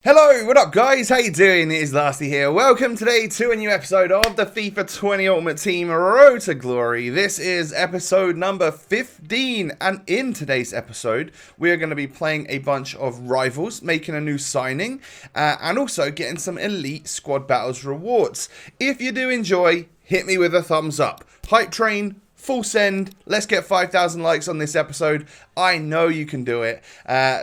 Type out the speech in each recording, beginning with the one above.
Hello, what up guys? How you doing? It is Lasty here. Welcome today to a new episode of the FIFA 20 Ultimate Team Road to Glory. This is episode number 15, and in today's episode, we are going to be playing a bunch of rivals, making a new signing, and also getting some elite squad battles rewards. If you do enjoy, hit me with a thumbs up. Hype train, full send. Let's get 5,000 likes on this episode. I know you can do it.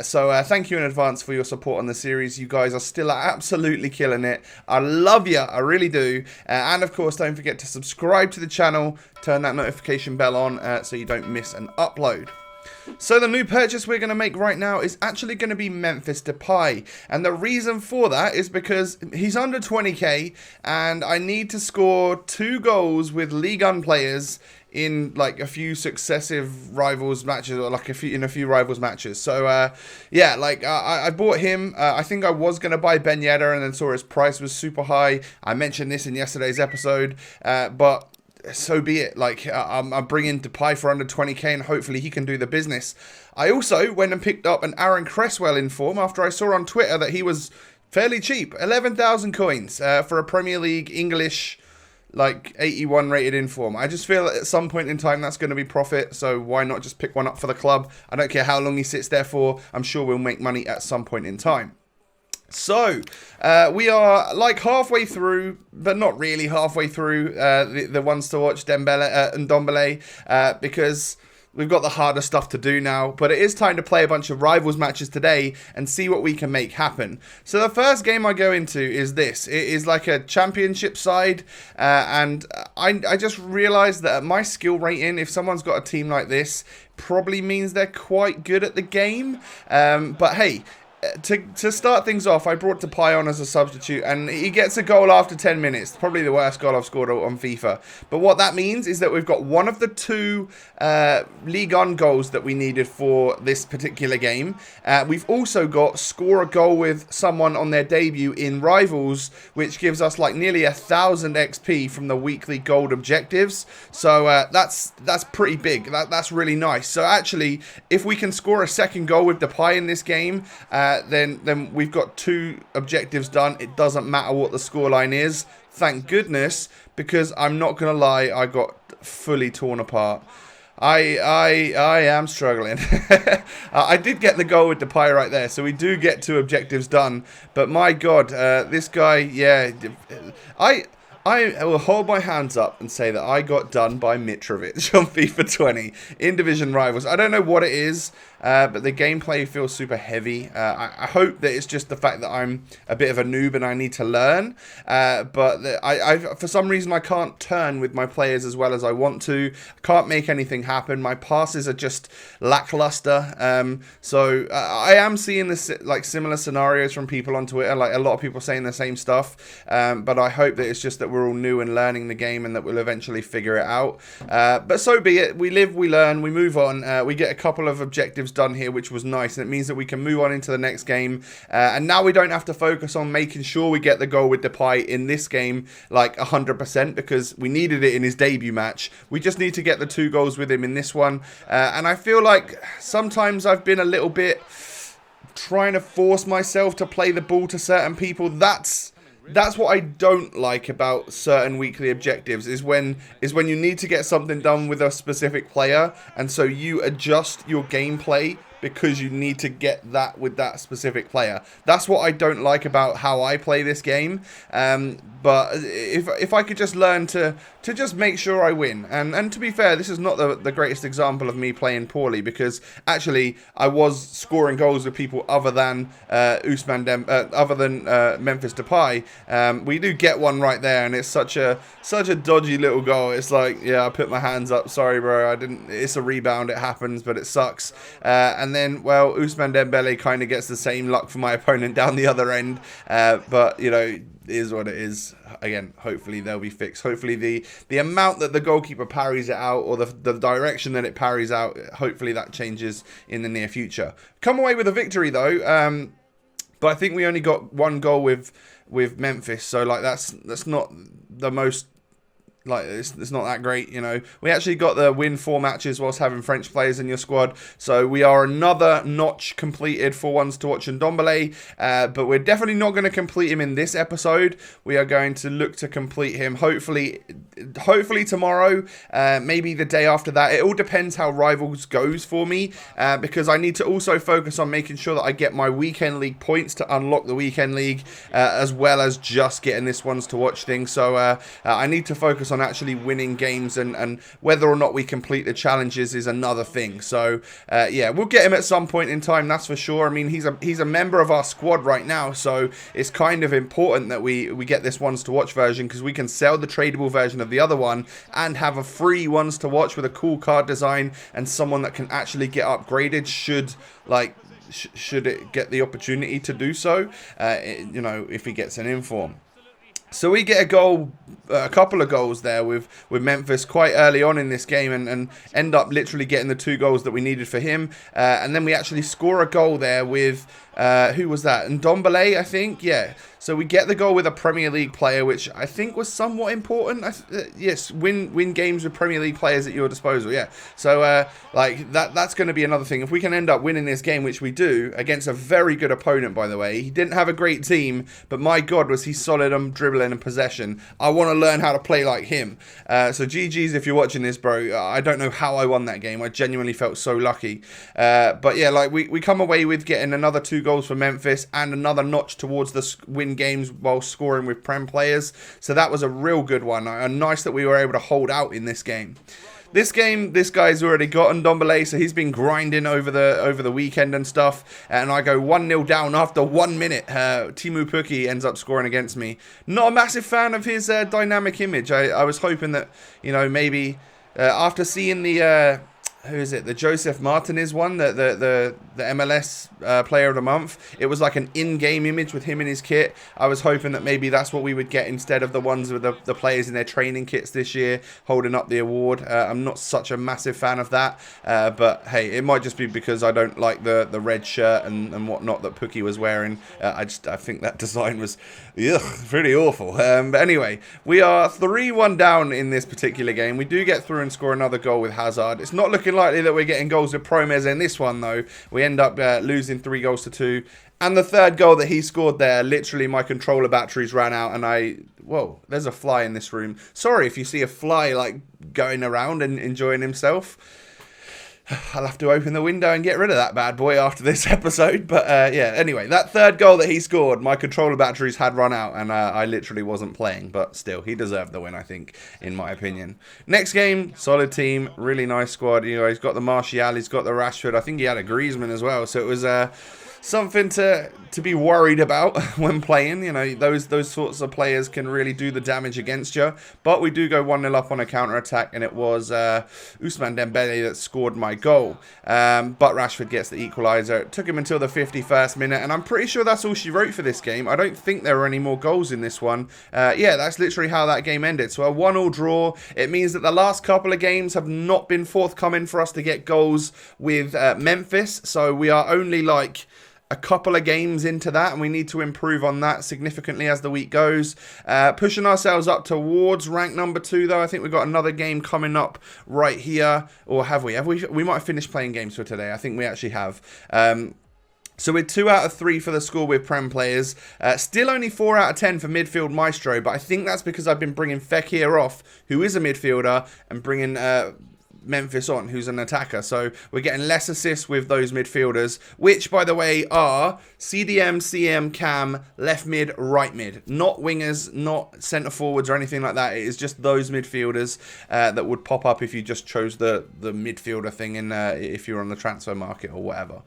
So thank you in advance for your support on the series. You guys are still absolutely killing it. I love you. I really do. And of course, don't forget to subscribe to the channel. Turn that notification bell on so you don't miss an upload. So the new purchase we're going to make right now is actually going to be Memphis Depay, and the reason for that is because he's under 20k and I need to score 2 goals with League One players in like a few successive rivals matches, or like a few rivals matches. So yeah, like I bought him. I think I was going to buy Ben Yedder and then saw his price was super high. I mentioned this in yesterday's episode, but so be it. Like I'm bringing Depay for under 20k and hopefully he can do the business. I also went and picked up an Aaron Cresswell in form after I saw on Twitter that he was fairly cheap, 11,000 coins for a Premier League English like 81 rated in form. I just feel at some point in time that's going to be profit, so why not just pick one up for the club? I don't care how long he sits there for. I'm sure we'll make money at some point in time. So, we are like halfway through, but not really halfway through the ones to watch, Dembele and Ndombele, because we've got the harder stuff to do now. But it is time to play a bunch of rivals matches today and see what we can make happen. So the first game I go into is this. It is like a championship side, and I just realised that at my skill rating, if someone's got a team like this, probably means they're quite good at the game. But hey, to start things off, I brought Depay on as a substitute, and he gets a goal after 10 minutes. Probably the worst goal I've scored on FIFA. But what that means is that we've got one of the 2 League One goals that we needed for this particular game. We've also got score a goal with someone on their debut in Rivals, which gives us like nearly 1,000 XP from the weekly gold objectives. So that's pretty big. That's really nice. So actually, if we can score a second goal with Depay in this game, then we've got 2 objectives done. It doesn't matter what the scoreline is. Thank goodness, because I'm not going to lie, I got fully torn apart. I am struggling. I did get the goal with Depay right there, so we do get 2 objectives done. But my God, this guy, yeah, I will hold my hands up and say that I got done by Mitrovic on FIFA 20 in Division Rivals. I don't know what it is, but the gameplay feels super heavy. I hope that it's just the fact that I'm a bit of a noob and I need to learn. But I for some reason, I can't turn with my players as well as I want to. I can't make anything happen. My passes are just lackluster. So I am seeing this like similar scenarios from people on Twitter, like a lot of people saying the same stuff. But I hope that it's just that we're all new and learning the game and that we'll eventually figure it out. But so be it. We live, we learn, we move on. We get a couple of objectives done here, which was nice, and it means that we can move on into the next game. And now we don't have to focus on making sure we get the goal with Depay in this game like 100%, because we needed it in his debut match. We just need to get the 2 goals with him in this one. And I feel like sometimes I've been a little bit trying to force myself to play the ball to certain people. That's what I don't like about certain weekly objectives, is when you need to get something done with a specific player, and so you adjust your gameplay because you need to get that with that specific player. That's what I don't like about how I play this game. But if I could just learn to just make sure I win. And to be fair, this is not the greatest example of me playing poorly, because actually I was scoring goals with people other than Memphis Depay. We do get one right there, and it's such a dodgy little goal. It's like, yeah, I put my hands up. Sorry, bro. I didn't. It's a rebound. It happens, but it sucks. And then, well, Ousmane Dembele kind of gets the same luck for my opponent down the other end. But, you know, it is what it is. Again, hopefully they'll be fixed. Hopefully the amount that the goalkeeper parries it out, or the direction that it parries out, hopefully that changes in the near future. Come away with a victory, though. But I think we only got 1 goal with Memphis. So, like, that's not the most like it's not that great, you know. We actually got the win 4 matches whilst having French players in your squad, so we are another notch completed for ones to watch in Ndombele, but we're definitely not going to complete him in this episode. We are going to look to complete him hopefully tomorrow, maybe the day after that. It all depends how Rivals goes for me, because I need to also focus on making sure that I get my weekend league points to unlock the weekend league, as well as just getting this ones to watch thing. So I need to focus on actually winning games, and whether or not we complete the challenges is another thing. So yeah, we'll get him at some point in time, that's for sure. I mean, he's a member of our squad right now, so it's kind of important that we get this ones to watch version, because we can sell the tradable version of the other one and have a free ones to watch with a cool card design and someone that can actually get upgraded should it get the opportunity to do so, you know, if he gets an inform. So we get a couple of goals there with Memphis quite early on in this game, and end up literally getting the 2 goals that we needed for him. And then we actually score a goal there with, who was that? Ndombele, I think? Yeah. So we get the goal with a Premier League player, which I think was somewhat important. Yes, win games with Premier League players at your disposal, yeah. So, like, that's going to be another thing. If we can end up winning this game, which we do, against a very good opponent, by the way. He didn't have a great team, but my God, was he solid on dribbling and possession. I want to learn how to play like him. So GG's if you're watching this, bro. I don't know how I won that game. I genuinely felt so lucky. But yeah, like, we come away with getting another 2 goals for Memphis and another notch towards the win games while scoring with Prem players. So that was a real good one. And nice that we were able to hold out in this game. This guy's already got Ndombele, so he's been grinding over the weekend and stuff. And I go 1-0 down after 1 minute. Teemu Pukki ends up scoring against me. Not a massive fan of his dynamic image. I was hoping that, you know, maybe after seeing the who is it? The Joseph Martinez one, the MLS player of the month. It was like an in-game image with him in his kit. I was hoping that maybe that's what we would get instead of the ones with the players in their training kits this year holding up the award. I'm not such a massive fan of that, but hey, it might just be because I don't like the red shirt and whatnot that Pukki was wearing. I think that design was pretty awful. But anyway, we are 3-1 down in this particular game. We do get through and score another goal with Hazard. It's not looking likely that we're getting goals with Promes in this one, though. We end up losing 3-2. And the third goal that he scored there, literally my controller batteries ran out, and whoa, there's a fly in this room. Sorry if you see a fly like going around and enjoying himself. I'll have to open the window and get rid of that bad boy after this episode. But yeah, anyway, that third goal that he scored, my controller batteries had run out, and I literally wasn't playing. But still, he deserved the win, I think, in my opinion. Next game, solid team, really nice squad. You know, he's got the Martial, he's got the Rashford. I think he had a Griezmann as well. So it was something to be worried about when playing. You know, those sorts of players can really do the damage against you. But we do go 1-0 up on a counter-attack, and it was Ousmane Dembele that scored my goal. But Rashford gets the equaliser. It took him until the 51st minute, and I'm pretty sure that's all she wrote for this game. I don't think there were any more goals in this one. Yeah, that's literally how that game ended. So a 1-1 draw. It means that the last couple of games have not been forthcoming for us to get goals with Memphis. So we are only like a couple of games into that, and we need to improve on that significantly as the week goes. Pushing ourselves up towards rank number 2, though. I think we've got another game coming up right here. Or have we? We might have finished playing games for today. I think we actually have. So we're 2 out of 3 for the score with Prem players. Still only 4 out of 10 for midfield maestro, but I think that's because I've been bringing Fekir off, who is a midfielder, and bringing Memphis on, who's an attacker. So we're getting less assists with those midfielders, which, by the way, are CDM, CM, Cam, left mid, right mid. Not wingers, not centre forwards or anything like that. It is just those midfielders that would pop up if you just chose the midfielder thing in if you're on the transfer market or whatever.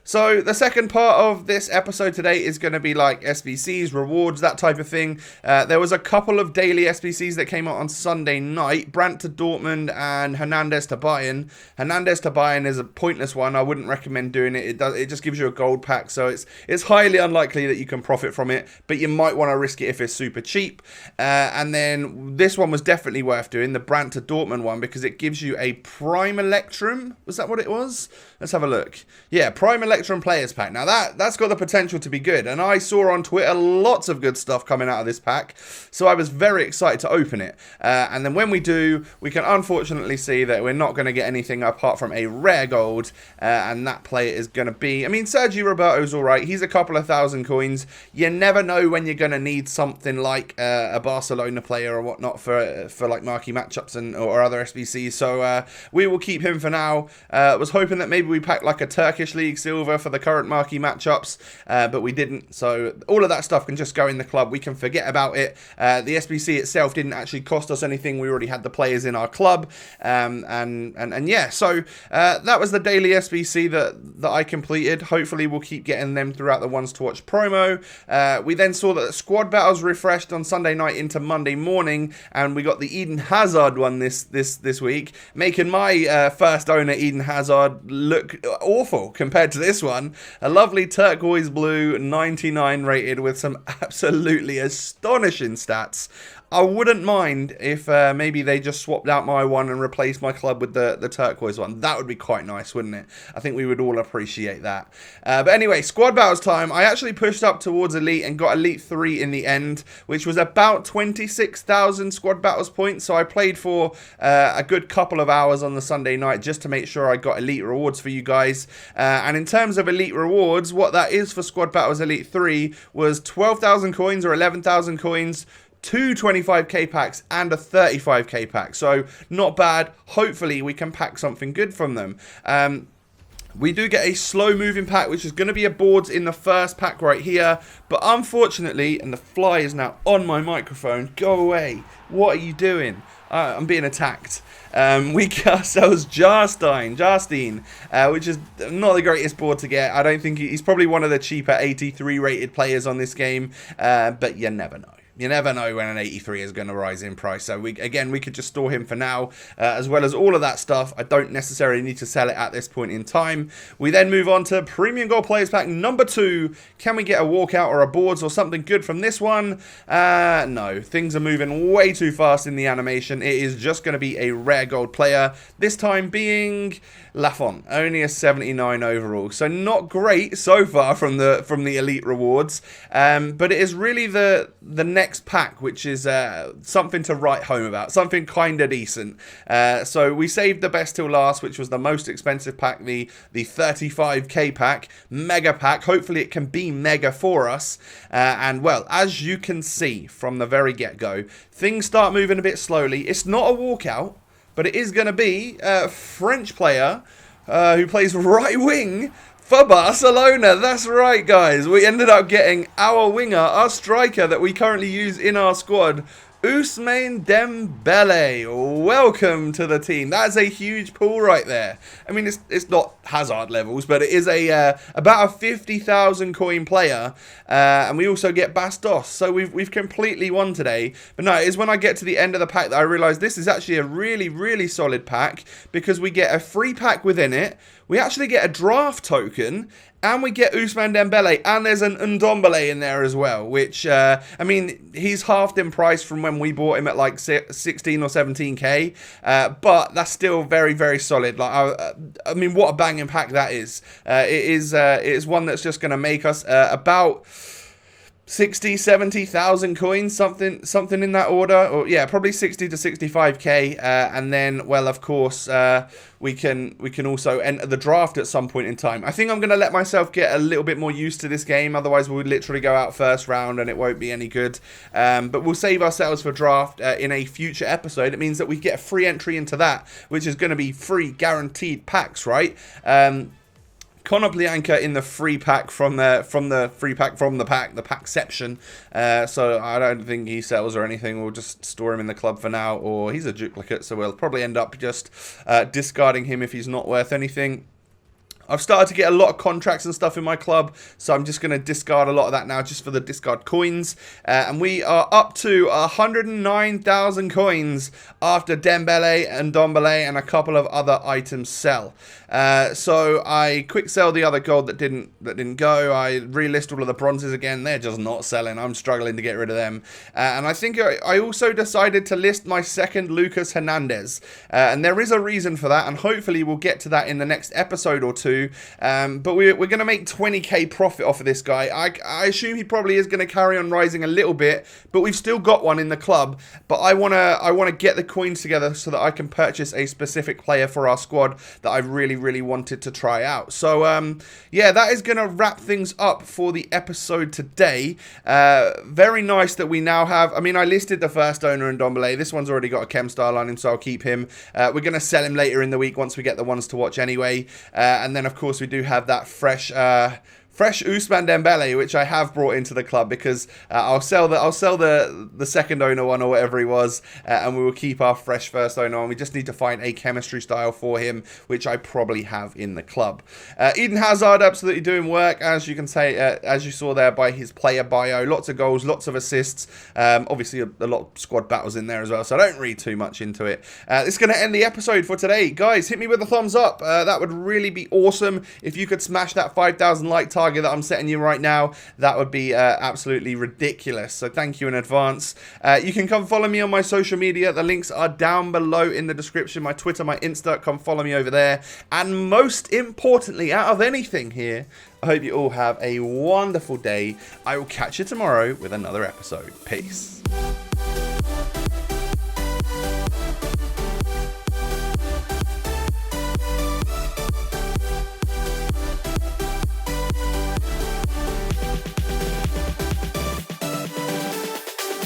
So the second part of this episode today is going to be like SBCs, rewards, that type of thing. There was a couple of daily SBCs that came out on Sunday night. Brant to Dortmund and and Hernandez to Bayern. Hernandez to Bayern is a pointless one. I wouldn't recommend doing it. It just gives you a gold pack, so it's highly unlikely that you can profit from it, but you might want to risk it if it's super cheap. And then this one was definitely worth doing, the Brandt to Dortmund one, because it gives you a Prime Electrum. Was that what it was? Let's have a look. Yeah, Prime Electrum Players Pack. Now that's got the potential to be good, and I saw on Twitter lots of good stuff coming out of this pack, so I was very excited to open it. And then when we do, we can unfortunately see that we're not going to get anything apart from a rare gold, and that player is going to be, I mean, Sergio Roberto's alright. He's a couple of thousand coins. You never know when you're going to need something like a Barcelona player or whatnot for like marquee matchups or other SBCs, so we will keep him for now. Was hoping that maybe we pack like a Turkish League silver for the current marquee matchups, but we didn't, so all of that stuff can just go in the club. We can forget about it. The SBC itself didn't actually cost us anything. We already had the players in our club, and yeah, so that was the daily SBC that I completed. Hopefully we'll keep getting them throughout the ones to watch promo. We then saw that the squad battles refreshed on Sunday night into Monday morning, and we got the Eden Hazard one this week, making my first owner Eden Hazard look awful compared to this one. A lovely turquoise blue 99 rated with some absolutely astonishing stats. I wouldn't mind if maybe they just swapped out my one and replaced my club with the turquoise one. That would be quite nice, wouldn't it? I think we would all appreciate that. But anyway, squad battles time. I actually pushed up towards Elite and got Elite 3 in the end, which was about 26,000 squad battles points. So I played for a good couple of hours on the Sunday night just to make sure I got Elite rewards for you guys. And in terms of Elite rewards, what that is for squad battles Elite 3 was 12,000 coins or 11,000 coins, 2 25k packs and a 35k pack, so not bad. Hopefully we can pack something good from them. We do get a slow moving pack, which is going to be a boards in the first pack right here, but unfortunately, and the fly is now on my microphone, go away, what are you doing? I'm being attacked. We get ourselves Jarstein, which is not the greatest board to get. I don't think he's probably one of the cheaper 83 rated players on this game, but you never know. You never know when an 83 is going to rise in price. So we could just store him for now, as well as all of that stuff. I don't necessarily need to sell it at this point in time. We then move on to Premium Gold Players Pack number 2. Can we get a walkout or a boards or something good from this one? No, things are moving way too fast in the animation. It is just going to be a rare gold player. This time being Lafont, only a 79 overall. So not great so far from the elite rewards. But it is really the next pack, which is something to write home about, something kind of decent. So we saved the best till last, which was the most expensive pack, the 35k pack, mega pack. Hopefully it can be mega for us. And well, as you can see from the very get-go, things start moving a bit slowly. It's not a walkout, but it is going to be a French player who plays right wing for Barcelona. That's right, guys. We ended up getting our winger, our striker that we currently use in our squad, Ousmane Dembele. Welcome to the team. That's a huge pull right there. I mean, it's not Hazard levels, but it is about a 50,000 coin player. And we also get Bastos. So we've completely won today. But no, it is when I get to the end of the pack that I realise this is actually a really, really solid pack, because we get a free pack within it. We actually get a draft token, and we get Ousmane Dembele, and there's an Ndombele in there as well, which, I mean, he's halved in price from when we bought him at like 16 or 17k, but that's still very, very solid. Like, I mean, what a banging pack that is. It is one that's just going to make us about 60, 70,000 coins, something in that order, or yeah, probably 60 to 65k, and then, well, of course, we can also enter the draft at some point in time. I think I'm going to let myself get a little bit more used to this game, otherwise we'll literally go out first round and it won't be any good. But we'll save ourselves for draft in a future episode. It means that we get a free entry into that, which is going to be free guaranteed packs, right? Conor Blianca in the free pack from the packception. So I don't think he sells or anything. We'll just store him in the club for now, or he's a duplicate, so we'll probably end up just discarding him if he's not worth anything. I've started to get a lot of contracts and stuff in my club, so I'm just going to discard a lot of that now just for the discard coins. And we are up to 109,000 coins after Dembele and Ndombele and a couple of other items sell. So I quick sell the other gold that didn't go. I relist all of the bronzes again. They're just not selling. I'm struggling to get rid of them. And I think I also decided to list my second Lucas Hernandez. And there is a reason for that, and hopefully we'll get to that in the next episode or two. But we're going to make 20k profit off of this guy. I assume he probably is going to carry on rising a little bit, but we've still got one in the club. But I want to get the coins together so that I can purchase a specific player for our squad that I really wanted to try out. So yeah, that is going to wrap things up for the episode today. Very nice that we now have, I mean, I listed the first owner in Ndombele. This one's already got a chem style on him, so I'll keep him. We're going to sell him later in the week once we get the ones to watch anyway. And then of course we do have that fresh Ousmane Dembele, which I have brought into the club because I'll sell the second owner one or whatever he was, and we will keep our fresh first owner on. We just need to find a chemistry style for him, which I probably have in the club. Eden Hazard absolutely doing work, as you can say, as you saw there by his player bio. Lots of goals, lots of assists. Obviously a lot of squad battles in there as well, so I don't read too much into it. This is going to end the episode for today, guys. Hit me with a thumbs up. That would really be awesome if you could smash that 5,000 like target that I'm setting you right now. That would be absolutely ridiculous, so thank you in advance. You can come follow me on my social media. The links are down below in the description. My Twitter, my Insta, come follow me over there. And most importantly, out of anything here, I hope you all have a wonderful day. I will catch you tomorrow with another episode. Peace.